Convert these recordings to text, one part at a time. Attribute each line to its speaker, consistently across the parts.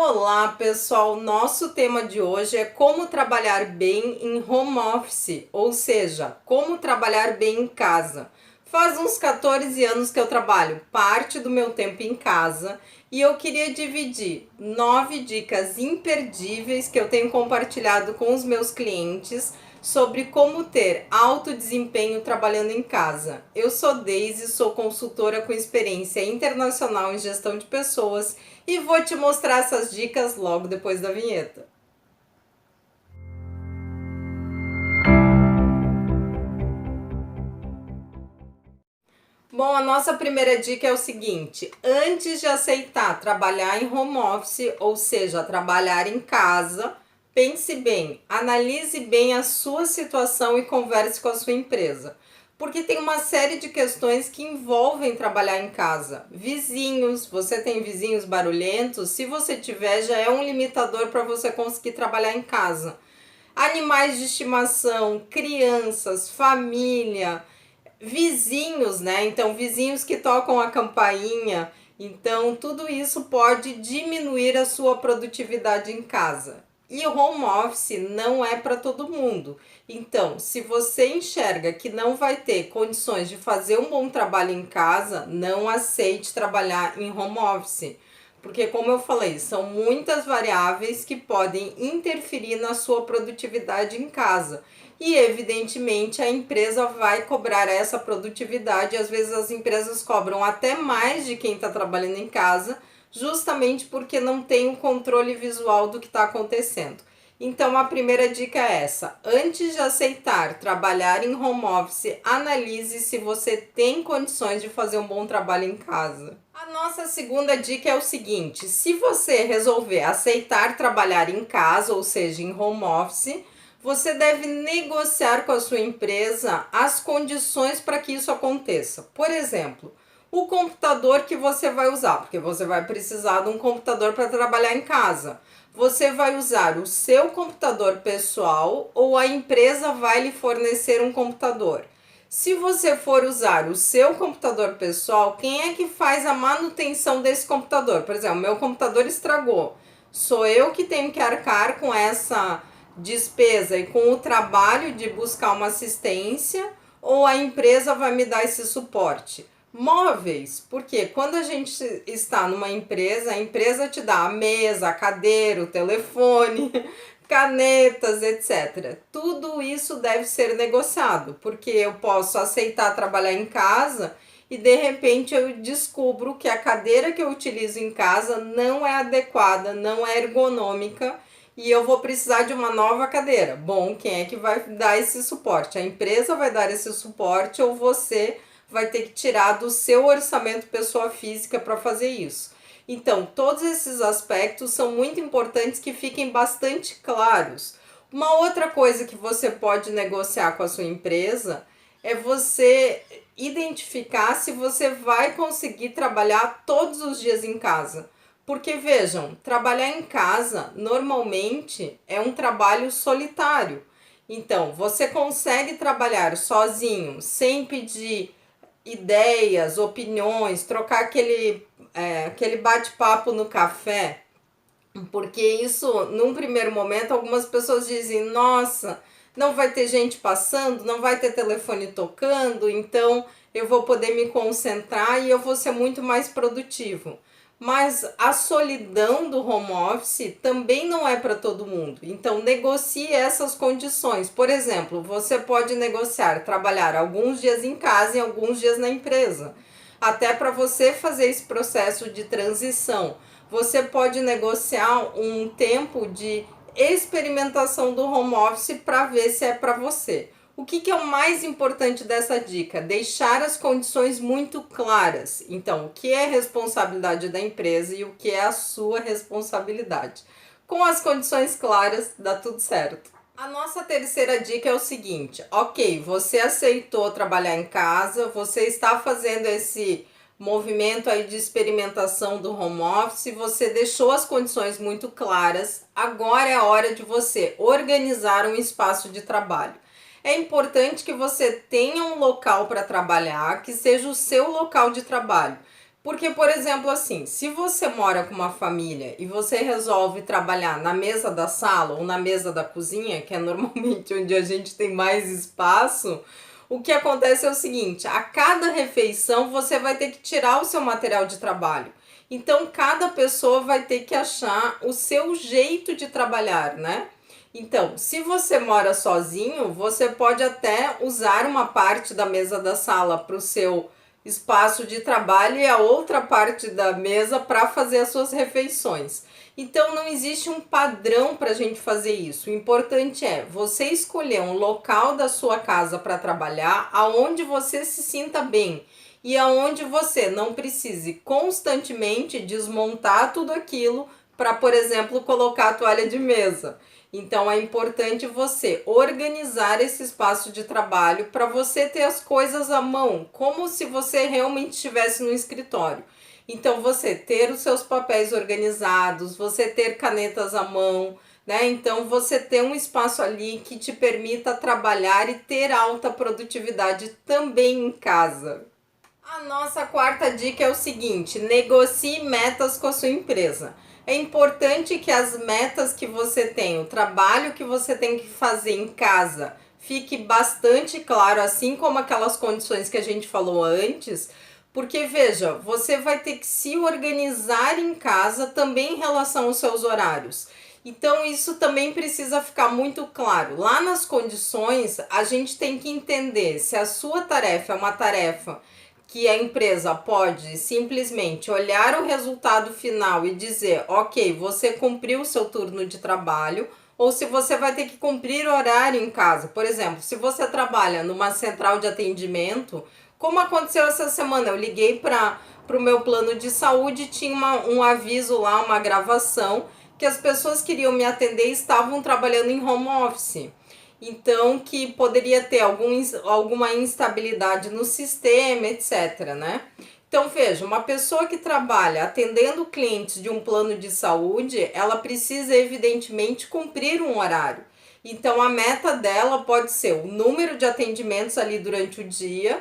Speaker 1: Olá, pessoal! Nosso tema de hoje é como trabalhar bem em home office, ou seja, como trabalhar bem em casa. Faz uns 14 anos que eu trabalho parte do meu tempo em casa e eu queria dividir 9 dicas imperdíveis que eu tenho compartilhado com os meus clientes sobre como ter alto desempenho trabalhando em casa. Eu sou Deise, sou consultora com experiência internacional em gestão de pessoas e vou te mostrar essas dicas logo depois da vinheta. Bom, a nossa primeira dica é o seguinte: antes de aceitar trabalhar em home office, ou seja, trabalhar em casa, pense bem, analise bem a sua situação e converse com a sua empresa. Porque tem uma série de questões que envolvem trabalhar em casa. Vizinhos, você tem vizinhos barulhentos? Se você tiver, já é um limitador para você conseguir trabalhar em casa. Animais de estimação, crianças, família, vizinhos, né? Então, vizinhos que tocam a campainha. Então, tudo isso pode diminuir a sua produtividade em casa. E o home office não é para todo mundo. Então, se você enxerga que não vai ter condições de fazer um bom trabalho em casa, não aceite trabalhar em home office. Porque, como eu falei, são muitas variáveis que podem interferir na sua produtividade em casa. E, evidentemente, a empresa vai cobrar essa produtividade. Às vezes, as empresas cobram até mais de quem está trabalhando em casa, justamente porque não tem o controle visual do que está acontecendo. Então, a primeira dica é essa: antes de aceitar trabalhar em home office, analise se você tem condições de fazer um bom trabalho em casa. A nossa segunda dica é o seguinte: se você resolver aceitar trabalhar em casa, ou seja, em home office, você deve negociar com a sua empresa as condições para que isso aconteça. Por exemplo, o computador que você vai usar, porque você vai precisar de um computador para trabalhar em casa. Você vai usar o seu computador pessoal ou a empresa vai lhe fornecer um computador? Se você for usar o seu computador pessoal, quem é que faz a manutenção desse computador? Por exemplo, meu computador estragou. Sou eu que tenho que arcar com essa despesa e com o trabalho de buscar uma assistência, ou a empresa vai me dar esse suporte? Móveis, porque quando a gente está numa empresa, a empresa te dá a mesa, a cadeira, o telefone, canetas, etc. Tudo isso deve ser negociado, porque eu posso aceitar trabalhar em casa e de repente eu descubro que a cadeira que eu utilizo em casa não é adequada, não é ergonômica e eu vou precisar de uma nova cadeira. Bom, quem é que vai dar esse suporte? A empresa vai dar esse suporte ou você vai ter que tirar do seu orçamento pessoa física para fazer isso? Então, todos esses aspectos são muito importantes que fiquem bastante claros. Uma outra coisa que você pode negociar com a sua empresa é você identificar se você vai conseguir trabalhar todos os dias em casa. Porque vejam, trabalhar em casa normalmente é um trabalho solitário. Então, você consegue trabalhar sozinho, sem pedir ideias, opiniões, trocar aquele bate-papo no café, porque isso, num primeiro momento, algumas pessoas dizem: nossa, não vai ter gente passando, não vai ter telefone tocando, então eu vou poder me concentrar e eu vou ser muito mais produtivo. Mas a solidão do home office também não é para todo mundo. Então, negocie essas condições. Por exemplo, você pode negociar trabalhar alguns dias em casa e alguns dias na empresa. Até para você fazer esse processo de transição. Você pode negociar um tempo de experimentação do home office para ver se é para você. O que é o mais importante dessa dica? Deixar as condições muito claras. Então, o que é responsabilidade da empresa e o que é a sua responsabilidade. Com as condições claras, dá tudo certo. A nossa terceira dica é o seguinte: ok, você aceitou trabalhar em casa, você está fazendo esse movimento aí de experimentação do home office, você deixou as condições muito claras, agora é a hora de você organizar um espaço de trabalho. É importante que você tenha um local para trabalhar, que seja o seu local de trabalho. Porque, por exemplo, assim, se você mora com uma família e você resolve trabalhar na mesa da sala ou na mesa da cozinha, que é normalmente onde a gente tem mais espaço, o que acontece é o seguinte: a cada refeição você vai ter que tirar o seu material de trabalho. Então, cada pessoa vai ter que achar o seu jeito de trabalhar, né? Então, se você mora sozinho, você pode até usar uma parte da mesa da sala para o seu espaço de trabalho e a outra parte da mesa para fazer as suas refeições. Então não existe um padrão para a gente fazer isso. O importante é você escolher um local da sua casa para trabalhar, aonde você se sinta bem e aonde você não precise constantemente desmontar tudo aquilo para, por exemplo, colocar a toalha de mesa. Então é importante você organizar esse espaço de trabalho para você ter as coisas à mão, como se você realmente estivesse no escritório. Então você ter os seus papéis organizados, você ter canetas à mão, né? Então você ter um espaço ali que te permita trabalhar e ter alta produtividade também em casa. A nossa quarta dica é o seguinte: negocie metas com a sua empresa. É importante que as metas que você tem, o trabalho que você tem que fazer em casa, fique bastante claro, assim como aquelas condições que a gente falou antes, porque veja, você vai ter que se organizar em casa também em relação aos seus horários. Então, isso também precisa ficar muito claro. Lá nas condições, a gente tem que entender se a sua tarefa é uma tarefa que a empresa pode simplesmente olhar o resultado final e dizer, ok, você cumpriu o seu turno de trabalho, ou se você vai ter que cumprir horário em casa. Por exemplo, se você trabalha numa central de atendimento, como aconteceu essa semana, eu liguei para o meu plano de saúde, tinha um aviso lá, uma gravação, que as pessoas que queriam me atender estavam trabalhando em home office. Então, que poderia ter alguma instabilidade no sistema, etc, né? Então, veja, uma pessoa que trabalha atendendo clientes de um plano de saúde, ela precisa, evidentemente, cumprir um horário. Então, a meta dela pode ser o número de atendimentos ali durante o dia,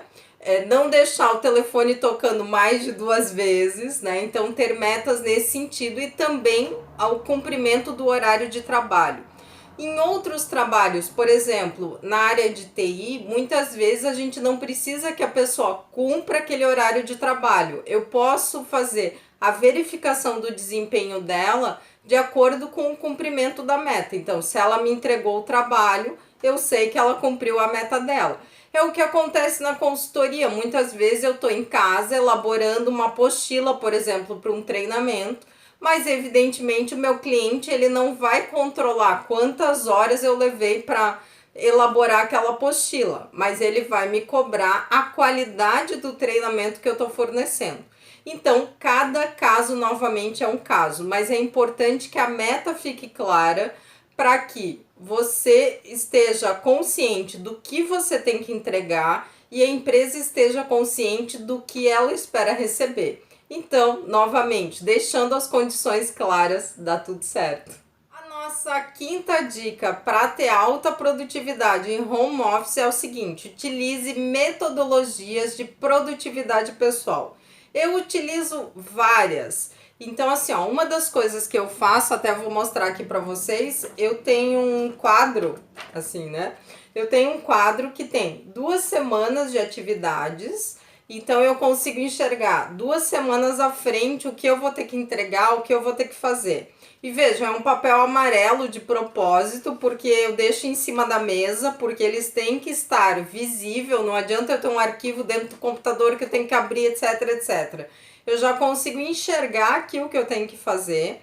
Speaker 1: não deixar o telefone tocando mais de 2 vezes, né? Então, ter metas nesse sentido e também ao cumprimento do horário de trabalho. Em outros trabalhos, por exemplo, na área de TI, muitas vezes a gente não precisa que a pessoa cumpra aquele horário de trabalho. Eu posso fazer a verificação do desempenho dela de acordo com o cumprimento da meta. Então, se ela me entregou o trabalho, eu sei que ela cumpriu a meta dela. É o que acontece na consultoria. Muitas vezes eu estou em casa elaborando uma apostila, por exemplo, para um treinamento, mas evidentemente o meu cliente ele não vai controlar quantas horas eu levei para elaborar aquela apostila, mas ele vai me cobrar a qualidade do treinamento que eu estou fornecendo. Então, cada caso novamente é um caso, mas é importante que a meta fique clara para que você esteja consciente do que você tem que entregar e a empresa esteja consciente do que ela espera receber. Então, novamente, deixando as condições claras, dá tudo certo. A nossa quinta dica para ter alta produtividade em home office é o seguinte: utilize metodologias de produtividade pessoal. Eu utilizo várias. Então, assim, ó, uma das coisas que eu faço, até vou mostrar aqui para vocês, eu tenho um quadro, assim, né? Eu tenho um quadro que tem 2 semanas de atividades. Então eu consigo enxergar 2 semanas à frente o que eu vou ter que entregar, o que eu vou ter que fazer. E veja, é um papel amarelo de propósito, porque eu deixo em cima da mesa, porque eles têm que estar visível, não adianta eu ter um arquivo dentro do computador que eu tenho que abrir, etc, etc. Eu já consigo enxergar aqui o que eu tenho que fazer.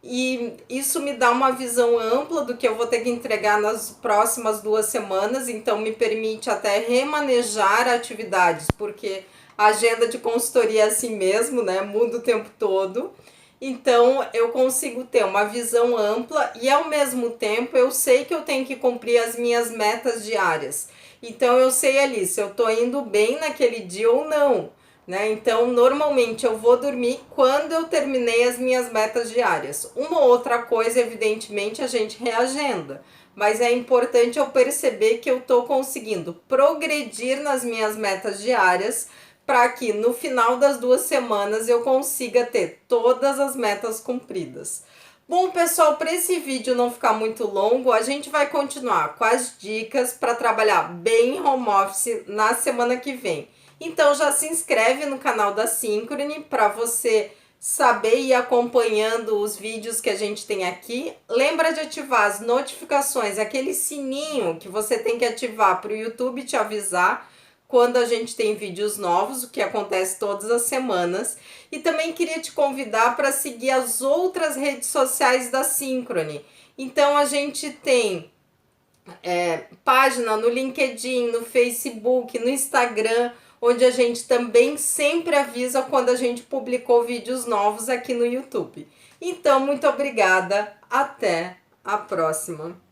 Speaker 1: E isso me dá uma visão ampla do que eu vou ter que entregar nas próximas 2 semanas, então me permite até remanejar atividades, porque a agenda de consultoria é assim mesmo, né? Muda o tempo todo. Então eu consigo ter uma visão ampla e ao mesmo tempo eu sei que eu tenho que cumprir as minhas metas diárias. Então eu sei ali se eu tô indo bem naquele dia ou não, né? Então, normalmente eu vou dormir quando eu terminei as minhas metas diárias. Uma outra coisa, evidentemente, a gente reagenda, mas é importante eu perceber que eu estou conseguindo progredir nas minhas metas diárias para que no final das 2 semanas eu consiga ter todas as metas cumpridas. Bom, pessoal, para esse vídeo não ficar muito longo, a gente vai continuar com as dicas para trabalhar bem em home office na semana que vem. Então já se inscreve no canal da Synchrony para você saber e ir acompanhando os vídeos que a gente tem aqui. Lembra de ativar as notificações, aquele sininho que você tem que ativar para o YouTube te avisar quando a gente tem vídeos novos, o que acontece todas as semanas. E também queria te convidar para seguir as outras redes sociais da Synchrony. Então a gente tem página no LinkedIn, no Facebook, no Instagram, onde a gente também sempre avisa quando a gente publicou vídeos novos aqui no YouTube. Então, muito obrigada, até a próxima!